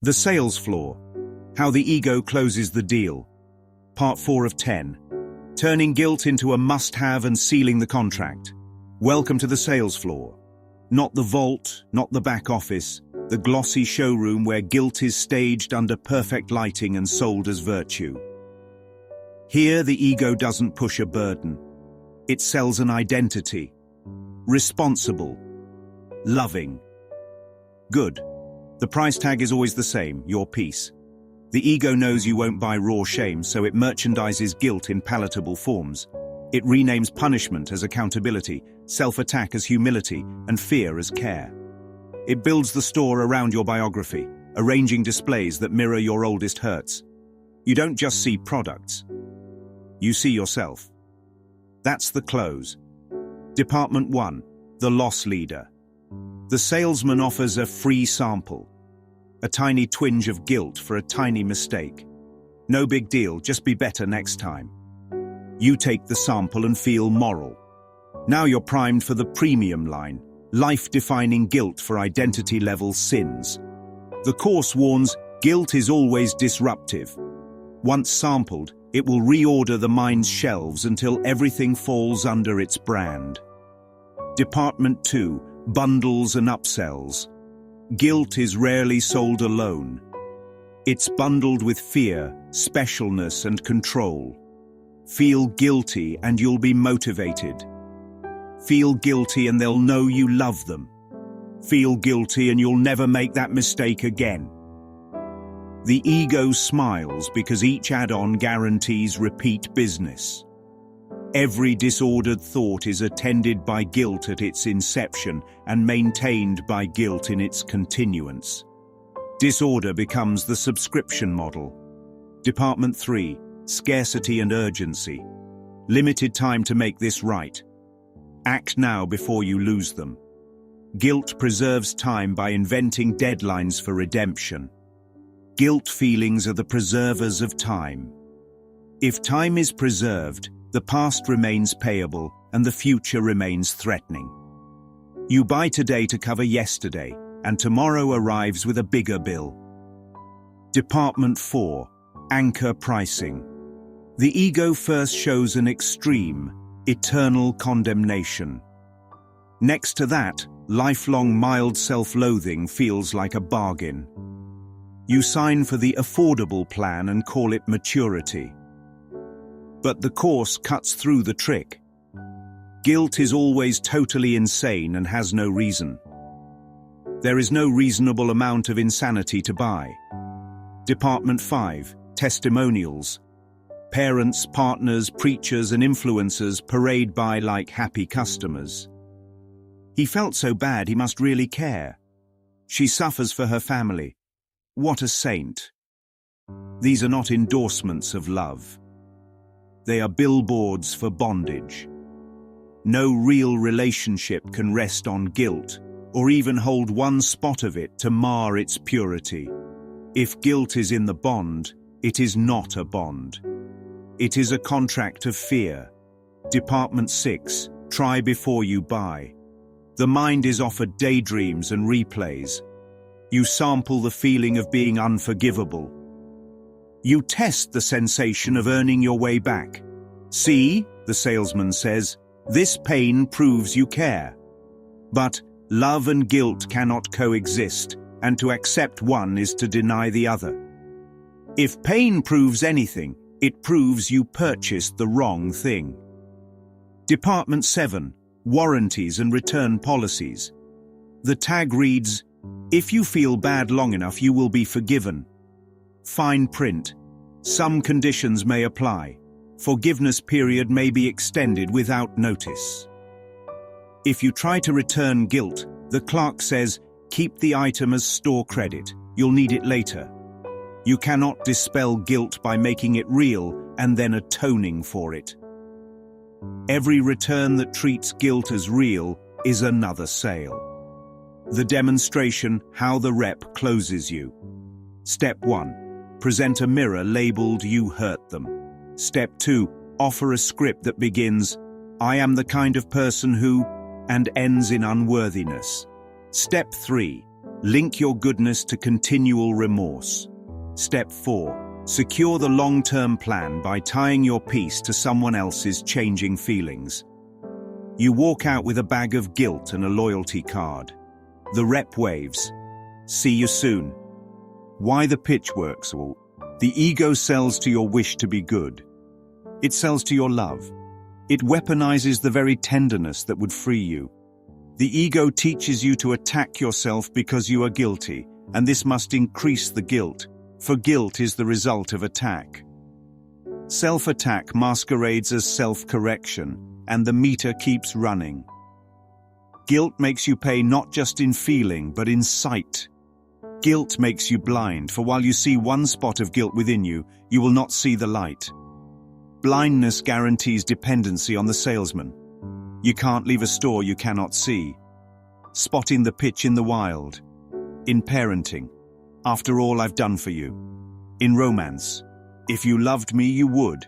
The sales floor. How the ego closes the deal. Part 4 of 10. Turning guilt into a must-have and sealing the contract. Welcome to the sales floor. Not the vault, not the back office, the glossy showroom where guilt is staged under perfect lighting and sold as virtue. Here, the ego doesn't push a burden. It sells an identity. Responsible. Loving. Good. The price tag is always the same, your peace. The ego knows you won't buy raw shame, so it merchandises guilt in palatable forms. It renames punishment as accountability, self-attack as humility, and fear as care. It builds the store around your biography, arranging displays that mirror your oldest hurts. You don't just see products. You see yourself. That's the close. Department 1. The loss leader. The salesman offers a free sample. A tiny twinge of guilt for a tiny mistake. No big deal, just be better next time. You take the sample and feel moral. Now you're primed for the premium line, life-defining guilt for identity-level sins. The course warns, guilt is always disruptive. Once sampled, it will reorder the mind's shelves until everything falls under its brand. Department 2. Bundles and upsells. Guilt is rarely sold alone. It's bundled with fear, specialness, and control. Feel guilty and you'll be motivated. Feel guilty and they'll know you love them. Feel guilty and you'll never make that mistake again. The ego smiles because each add-on guarantees repeat business. Every disordered thought is attended by guilt at its inception and maintained by guilt in its continuance. Disorder becomes the subscription model. Department 3. Scarcity and urgency. Limited time to make this right. Act now before you lose them. Guilt preserves time by inventing deadlines for redemption. Guilt feelings are the preservers of time. If time is preserved, the past remains payable and the future remains threatening. You buy today to cover yesterday, and tomorrow arrives with a bigger bill. Department 4. Anchor pricing. The ego first shows an extreme, eternal condemnation. Next to that, lifelong mild self-loathing feels like a bargain. You sign for the affordable plan and call it maturity. But the course cuts through the trick. Guilt is always totally insane and has no reason. There is no reasonable amount of insanity to buy. Department 5. Testimonials. Parents, partners, preachers, and influencers parade by like happy customers. He felt so bad he must really care. She suffers for her family. What a saint. These are not endorsements of love. They are billboards for bondage. No real relationship can rest on guilt, or even hold one spot of it to mar its purity. If guilt is in the bond, it is not a bond. It is a contract of fear. Department 6. Try before you buy. The mind is offered daydreams and replays. You sample the feeling of being unforgivable. You test the sensation of earning your way back. See, the salesman says, this pain proves you care. But love and guilt cannot coexist, and to accept one is to deny the other. If pain proves anything, it proves you purchased the wrong thing. Department 7. Warranties and return policies. The tag reads, if you feel bad long enough, you will be forgiven. Fine print. Some conditions may apply. Forgiveness period may be extended without notice. If you try to return guilt, the clerk says, keep the item as store credit. You'll need it later. You cannot dispel guilt by making it real and then atoning for it. Every return that treats guilt as real is another sale. The demonstration, how the rep closes you. Step 1. Present a mirror labeled "You hurt them." Step 2. Offer a script that begins, "I am the kind of person who," and ends in unworthiness. Step 3. Link your goodness to continual remorse. Step 4. Secure the long-term plan by tying your peace to someone else's changing feelings. You walk out with a bag of guilt and a loyalty card. The rep waves. See you soon. Why the pitch works? Well, the ego sells to your wish to be good. It sells to your love. It weaponizes the very tenderness that would free you. The ego teaches you to attack yourself because you are guilty, and this must increase the guilt, for guilt is the result of attack. Self-attack masquerades as self-correction, and the meter keeps running. Guilt makes you pay not just in feeling, but in sight. Guilt makes you blind, for while you see one spot of guilt within you, you will not see the light. Blindness guarantees dependency on the salesman. You can't leave a store you cannot see. Spotting the pitch in the wild. In parenting, after all I've done for you. In romance, if you loved me, you would.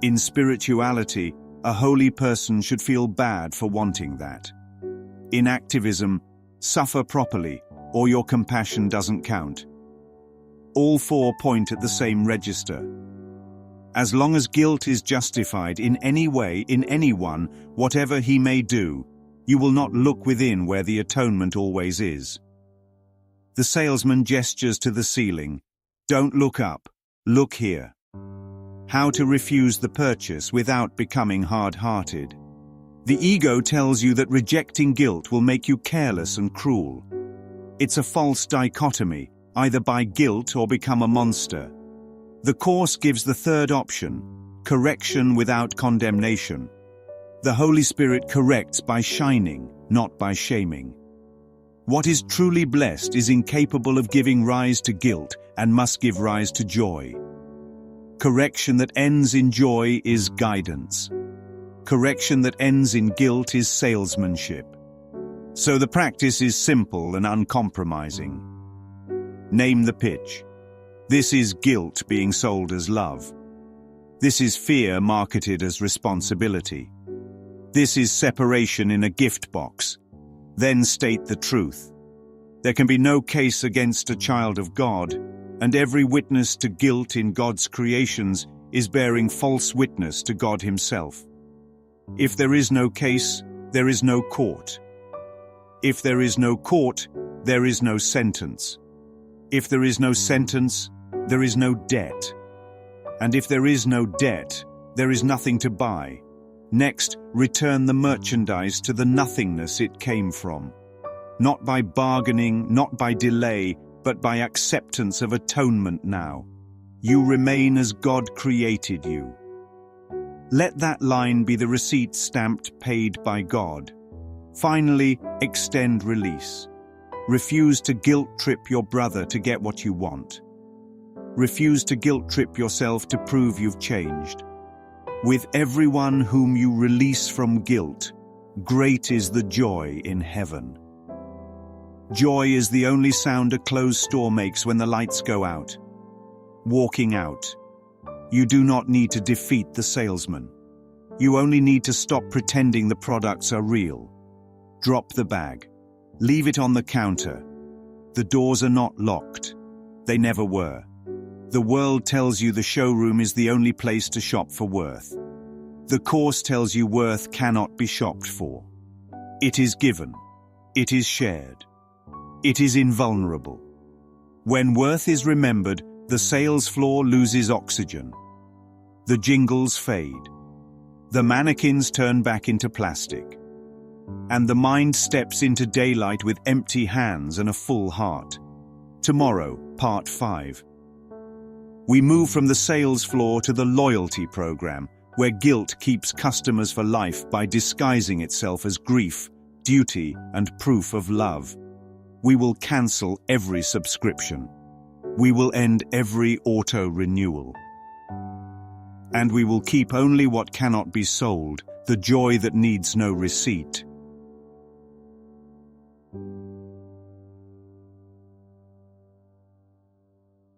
In spirituality, a holy person should feel bad for wanting that. In activism, suffer properly, or your compassion doesn't count. All four point at the same register. As long as guilt is justified in any way in anyone, whatever he may do, you will not look within where the atonement always is. The salesman gestures to the ceiling. Don't look up, look here. How to refuse the purchase without becoming hard-hearted. The ego tells you that rejecting guilt will make you careless and cruel. It's a false dichotomy, either buy guilt or become a monster. The Course gives the third option, correction without condemnation. The Holy Spirit corrects by shining, not by shaming. What is truly blessed is incapable of giving rise to guilt and must give rise to joy. Correction that ends in joy is guidance. Correction that ends in guilt is salesmanship. So the practice is simple and uncompromising. Name the pitch. This is guilt being sold as love. This is fear marketed as responsibility. This is separation in a gift box. Then state the truth. There can be no case against a child of God, and every witness to guilt in God's creations is bearing false witness to God Himself. If there is no case, there is no court. If there is no court, there is no sentence. If there is no sentence, there is no debt. And if there is no debt, there is nothing to buy. Next, return the merchandise to the nothingness it came from. Not by bargaining, not by delay, but by acceptance of atonement now. You remain as God created you. Let that line be the receipt stamped paid by God. Finally, extend release. Refuse to guilt-trip your brother to get what you want. Refuse to guilt-trip yourself to prove you've changed. With everyone whom you release from guilt, great is the joy in heaven. Joy is the only sound a closed store makes when the lights go out. Walking out. You do not need to defeat the salesman. You only need to stop pretending the products are real. Drop the bag. Leave it on the counter. The doors are not locked. They never were. The world tells you the showroom is the only place to shop for worth. The Course tells you worth cannot be shopped for. It is given. It is shared. It is invulnerable. When worth is remembered, the sales floor loses oxygen. The jingles fade. The mannequins turn back into plastic. And the mind steps into daylight with empty hands and a full heart. Tomorrow, Part 5. We move from the sales floor to the loyalty program, where guilt keeps customers for life by disguising itself as grief, duty, and proof of love. We will cancel every subscription. We will end every auto-renewal. And we will keep only what cannot be sold, the joy that needs no receipt.